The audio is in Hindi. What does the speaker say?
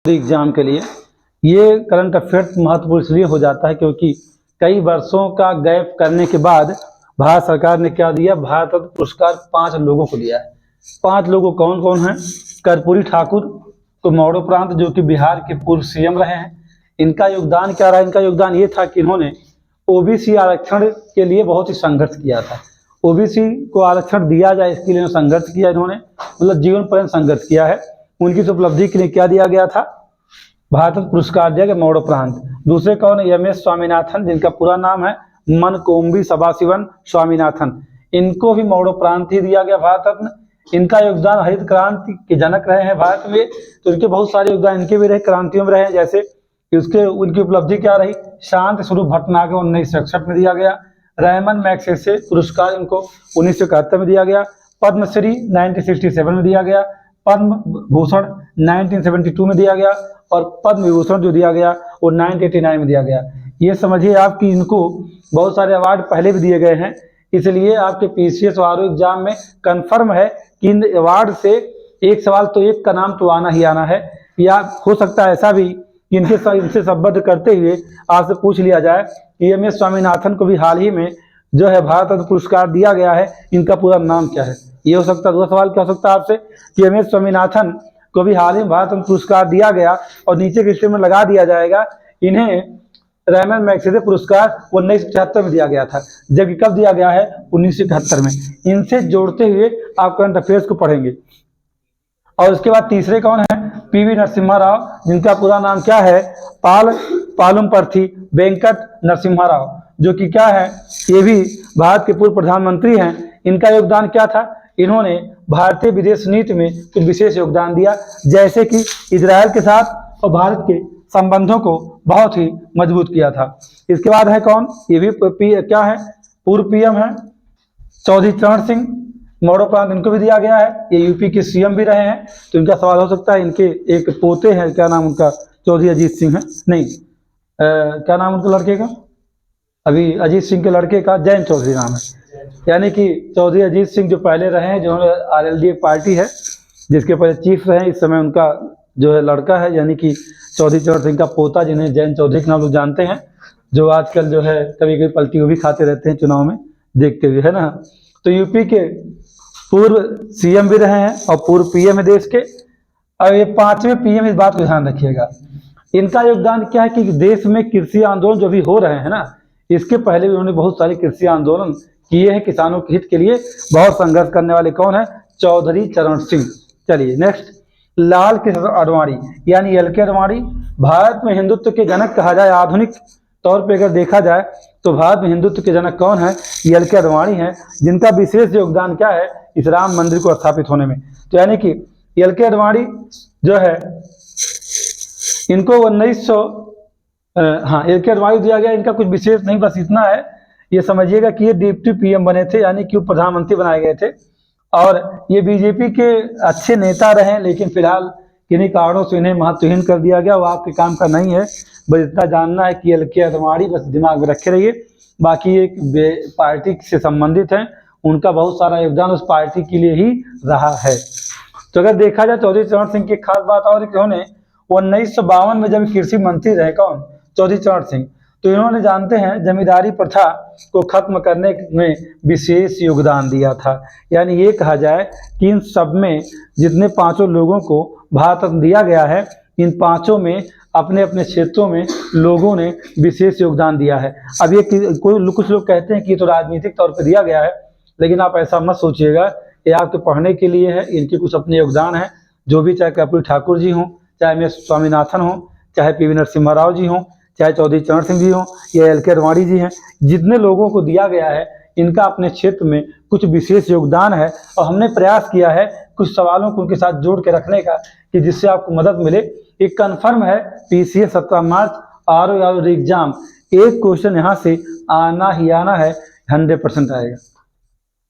एग्जाम के लिए ये करंट अफेयर्स महत्वपूर्ण इसलिए हो जाता है क्योंकि कई वर्षों का गैप करने के बाद भारत सरकार ने क्या दिया, भारत रत्न पुरस्कार 5 लोगों को दिया है। 5 लोगों कौन कौन हैं? कर्पूरी ठाकुर तो मरणोपरांत जो कि बिहार के पूर्व सीएम रहे हैं। इनका योगदान क्या रहा? इनका योगदान ये था कि इन्होंने ओबीसी आरक्षण के लिए बहुत ही संघर्ष किया था। ओबीसी को आरक्षण दिया जाए इसके लिए संघर्ष किया इन्होंने, मतलब जीवन पर्यंत संघर्ष किया है। उनकी इस उपलब्धि के लिए क्या दिया गया था? भारत रत्न पुरस्कार दिया गया मरणोपरांत। दूसरे कौन? एम.एस. स्वामीनाथन, जिनका पूरा नाम है मनकोम्बी सदाशिवन स्वामीनाथन। इनको भी मरणोपरांत ही दिया गया भारत रत्न। इनका योगदान हरित क्रांति के जनक रहे हैं भारत में, तो इनके बहुत सारे योगदान इनके भी रहे, क्रांतियों में रहे हैं। जैसे उसके उनकी उपलब्धि क्या रही? शांति स्वरूप भटनागर 1961 में दिया गया। रेमन मैग्सेसे पुरस्कार इनको 1971 में दिया गया। पद्मश्री 1967 में दिया गया। पद्म भूषण 1972 में दिया गया और पद्म विभूषण जो दिया गया वो 1989 में दिया गया। ये समझिए आप कि इनको बहुत सारे अवार्ड पहले भी दिए गए हैं, इसलिए आपके पीसीएस और आरओ एग्जाम में कंफर्म है कि इन अवार्ड से एक सवाल तो एक का नाम तो आना ही आना है, या हो सकता है ऐसा भी कि इनसे संबद्ध करते हुए आपसे पूछ लिया जाए कि एम.एस. स्वामीनाथन को भी हाल ही में जो है भारत रत्न पुरस्कार दिया गया है, इनका पूरा नाम क्या है? ये हो सकता है। दूसरा सवाल क्या हो सकता है आपसे कि एम.एस. स्वामीनाथन को भी हाल ही में भारत रत्न पुरस्कार दिया गया और नीचे के हिस्से में लगा दिया जाएगा इन्हें रेमन मैग्सेसे पुरस्कार 1973 में दिया गया था, जबकि कब दिया गया है? 1971 में। इनसे जोड़ते हुए आप करंट अफेयर्स को पढ़ेंगे। और उसके बाद तीसरे कौन है? पीवी नरसिम्हा राव, जिनका पूरा नाम क्या है? पालुमपर्थी वेंकट नरसिम्हा राव, जो कि क्या है? ये भी भारत के पूर्व प्रधानमंत्री हैं। इनका योगदान क्या था? इन्होंने भारतीय विदेश नीति में कुछ विशेष योगदान दिया, जैसे कि इजराइल के साथ और भारत के संबंधों को बहुत ही मजबूत किया था। इसके बाद है कौन? ये भी क्या है? पूर्व पीएम है चौधरी चरण सिंह। मरणोपरांत इनको भी दिया गया है। ये यूपी के सीएम भी रहे हैं, तो इनका सवाल हो सकता है। इनके एक पोते हैं, क्या नाम उनका? चौधरी अजीत सिंह है, नहीं क्या नाम उनके लड़के का? अभी अजीत सिंह के लड़के का जयंत चौधरी नाम है। यानी कि चौधरी अजीत सिंह जो पहले रहे हैं, जिन्होंने आरएलडी पार्टी है जिसके पहले चीफ रहे, इस समय उनका जो है लड़का है, यानी कि चौधरी चरण सिंह का पोता, जिन्हें जयंत चौधरी के नाम लोग जानते हैं, जो आजकल जो है कभी कभी पलटी हुई भी खाते रहते हैं चुनाव में देखते हुए, है ना। तो यूपी के पूर्व सीएम भी रहे हैं और पूर्व पीएम है देश के। और ये 5वें पीएम, इस बात को ध्यान रखिएगा। इनका योगदान क्या है कि देश में कृषि आंदोलन जो भी हो रहे हैं ना, इसके पहले भी उन्होंने बहुत सारे कृषि आंदोलन किए हैं। किसानों के हित के लिए बहुत संघर्ष करने वाले कौन है? चौधरी चरण सिंह। चलिए नेक्स्ट, लाल कृष्ण आडवाणी यानी एल के आडवाणी। भारत में हिंदुत्व के जनक कहा जाए, आधुनिक तौर पे अगर देखा जाए तो भारत में हिंदुत्व के जनक कौन है? एल के आडवाणी है, जिनका विशेष योगदान क्या है? इस राम मंदिर को स्थापित होने में। तो यानी कि एल के आडवाणी जो है, इनको 1900 एल के आडवाणी दिया गया। इनका कुछ विशेष नहीं, बस इतना है, ये समझिएगा कि ये डिप्टी पीएम बने थे, यानी कि प्रधानमंत्री बनाए गए थे। और ये बीजेपी के अच्छे नेता रहे, लेकिन फिलहाल किन्हीं कारणों से इन्हें महत्वहीन कर दिया गया। वो आपके काम का नहीं है, बस इतना जानना है कि एल के आडवाणी, बस दिमाग में रखे रहिए। बाकी एक पार्टी से संबंधित हैं, उनका बहुत सारा योगदान उस पार्टी के लिए ही रहा है। तो अगर देखा जाए चौधरी चरण सिंह की खास बात और इन्होंने 1952 में जब कृषि मंत्री रहे, कौन? चौधरी चरण सिंह, तो इन्होंने जानते हैं जमींदारी प्रथा को खत्म करने में विशेष योगदान दिया था। यानी ये कहा जाए कि इन सब में जितने 5 लोगों को भारत रत्न दिया गया है, इन 5 में अपने अपने क्षेत्रों में लोगों ने विशेष योगदान दिया है। अब ये कुछ लोग कहते हैं कि तो राजनीतिक तौर पर दिया गया है, लेकिन आप ऐसा मत सोचिएगा, ये आपके पढ़ने के लिए है। इनके कुछ अपने योगदान है, जो भी, चाहे कर्पूरी ठाकुर जी हों, चाहे एम.एस. स्वामीनाथन हों, चाहे पीवी नरसिम्हा राव जी हों, चाहे चौधरी चरण सिंह जी हों, या एल के आडवाणी जी हैं, जितने लोगों को दिया गया है, इनका अपने क्षेत्र में कुछ विशेष योगदान है। और हमने प्रयास किया है कुछ सवालों को उनके साथ जोड़ के रखने का, कि जिससे आपको मदद मिले। एक कन्फर्म है पीसीएस 17 मार्च आरओ एग्जाम, एक क्वेश्चन यहाँ से आना ही आना है, 100% आएगा।